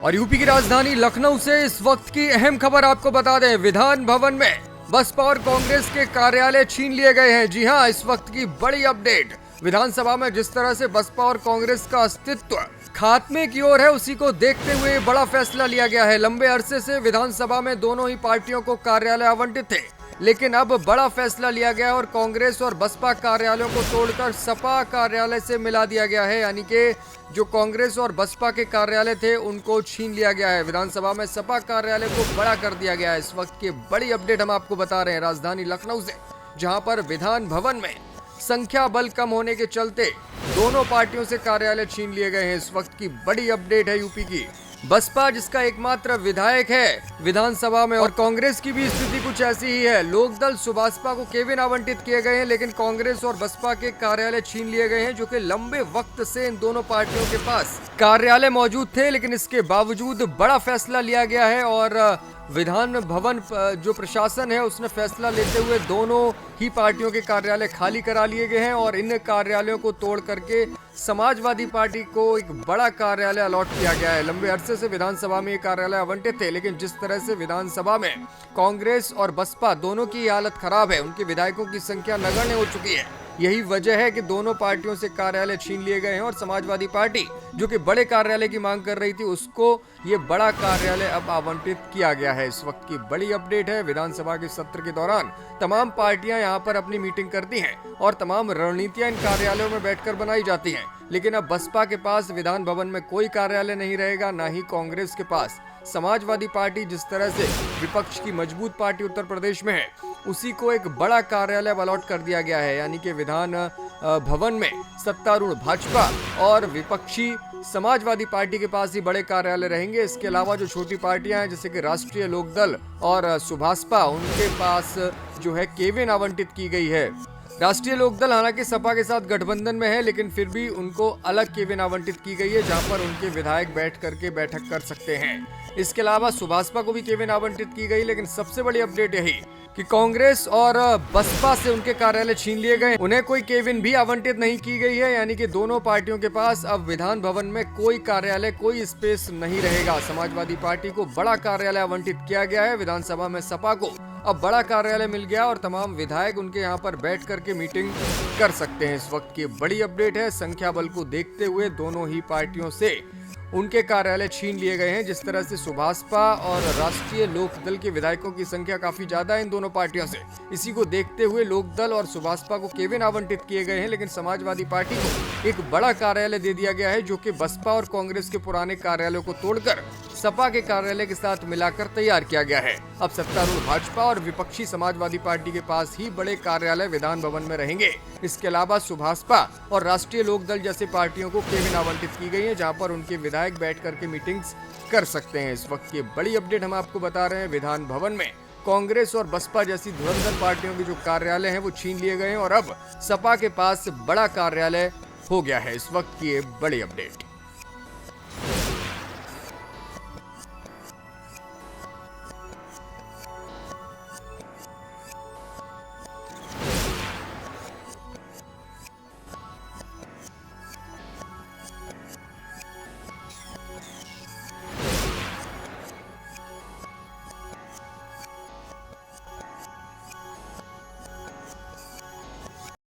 और यूपी की राजधानी लखनऊ से इस वक्त की अहम खबर आपको बता दें। विधान भवन में बसपा और कांग्रेस के कार्यालय छीन लिए गए हैं। जी हां, इस वक्त की बड़ी अपडेट। विधानसभा में जिस तरह से बसपा और कांग्रेस का अस्तित्व खात्मे की ओर है, उसी को देखते हुए बड़ा फैसला लिया गया है। लंबे अरसे से विधानसभा में दोनों ही पार्टियों को कार्यालय आवंटित थे, लेकिन अब बड़ा फैसला लिया गया और कांग्रेस और बसपा कार्यालयों को तोड़कर सपा कार्यालय से मिला दिया गया है। यानी कि जो कांग्रेस और बसपा के कार्यालय थे उनको छीन लिया गया है। विधानसभा में सपा कार्यालय को बड़ा कर दिया गया है। इस वक्त की बड़ी अपडेट हम आपको बता रहे हैं राजधानी लखनऊ से, जहां पर विधान भवन में संख्या बल कम होने के चलते दोनों पार्टियों से कार्यालय छीन लिए गए हैं। इस वक्त की बड़ी अपडेट है यूपी की। बसपा जिसका एकमात्र विधायक है विधानसभा में, और कांग्रेस की भी स्थिति कुछ ऐसी ही है। लोकदल सुभाषपा को केबिन आवंटित किए गए हैं, लेकिन कांग्रेस और बसपा के कार्यालय छीन लिए गए हैं, जो कि लंबे वक्त से इन दोनों पार्टियों के पास कार्यालय मौजूद थे। लेकिन इसके बावजूद बड़ा फैसला लिया गया है और विधान भवन जो प्रशासन है उसने फैसला लेते हुए दोनों ही पार्टियों के कार्यालय खाली करा लिए गए हैं और इन कार्यालयों को तोड़ करके समाजवादी पार्टी को एक बड़ा कार्यालय अलॉट किया गया है। लंबे अरसे से विधानसभा में ये कार्यालय आवंटित थे, लेकिन जिस तरह से विधानसभा में कांग्रेस और बसपा दोनों की हालत खराब है, उनके विधायकों की संख्या नगण्य हो चुकी है। यही वजह है कि दोनों पार्टियों से कार्यालय छीन लिए गए हैं और समाजवादी पार्टी जो कि बड़े कार्यालय की मांग कर रही थी, उसको ये बड़ा कार्यालय अब आवंटित किया गया है। इस वक्त की बड़ी अपडेट है। विधानसभा के सत्र के दौरान तमाम पार्टियां यहां पर अपनी मीटिंग करती हैं और तमाम रणनीतियां इन कार्यालयों में बैठकर बनाई जाती हैं। लेकिन अब बसपा के पास विधान भवन में कोई कार्यालय नहीं रहेगा, ना ही कांग्रेस के पास। समाजवादी पार्टी जिस तरह से विपक्ष की मजबूत पार्टी उत्तर प्रदेश में है, उसी को एक बड़ा कार्यालय अलॉट कर दिया गया है। यानी कि विधान भवन में सत्तारूढ़ भाजपा और विपक्षी समाजवादी पार्टी के पास ही बड़े कार्यालय रहेंगे। इसके अलावा जो छोटी पार्टियां हैं जैसे कि राष्ट्रीय लोकदल और सुभाषपा, उनके पास जो है केबिन आवंटित की गई है। राष्ट्रीय लोकदल हालांकि सपा के साथ गठबंधन में है, लेकिन फिर भी उनको अलग केबिन आवंटित की गई है, जहां पर उनके विधायक बैठ करके बैठक कर सकते हैं। इसके अलावा सुभाषपा को भी केबिन आवंटित की गई, लेकिन सबसे बड़ी अपडेट यही कि कांग्रेस और बसपा से उनके कार्यालय छीन लिए गए, उन्हें कोई केबिन भी आवंटित नहीं की गई है। यानी कि दोनों पार्टियों के पास अब विधान भवन में कोई कार्यालय, कोई स्पेस नहीं रहेगा। समाजवादी पार्टी को बड़ा कार्यालय आवंटित किया गया है, विधानसभा में सपा को अब बड़ा कार्यालय मिल गया और तमाम विधायक उनके यहाँ पर बैठ करके मीटिंग कर सकते हैं। इस वक्त की बड़ी अपडेट है। संख्या बल को देखते हुए दोनों ही पार्टियों से उनके कार्यालय छीन लिए गए हैं। जिस तरह से सुभाषपा और राष्ट्रीय लोकदल के विधायकों की संख्या काफी ज्यादा है इन दोनों पार्टियों से, इसी को देखते हुए लोकदल और सुभाषपा को केबिन आवंटित किए गए हैं, लेकिन समाजवादी पार्टी को एक बड़ा कार्यालय दे दिया गया है, जो कि बसपा और कांग्रेस के पुराने कार्यालयों को तोड़कर सपा के कार्यालय के साथ मिलाकर तैयार किया गया है। अब सत्तारूढ़ भाजपा और विपक्षी समाजवादी पार्टी के पास ही बड़े कार्यालय विधान भवन में रहेंगे। इसके अलावा सुभाषपा और राष्ट्रीय लोकदल जैसे पार्टियों को केबिन आवंटित की गई है, जहां पर उनके विधायक बैठ करके मीटिंग्स कर सकते हैं। इस वक्त की बड़ी अपडेट हम आपको बता रहे हैं। विधान भवन में कांग्रेस और बसपा जैसी धुरंधर पार्टियों के जो कार्यालय हैं वो छीन लिए गए हैं और अब सपा के पास बड़ा कार्यालय हो गया है। इस वक्त की बड़ी अपडेट।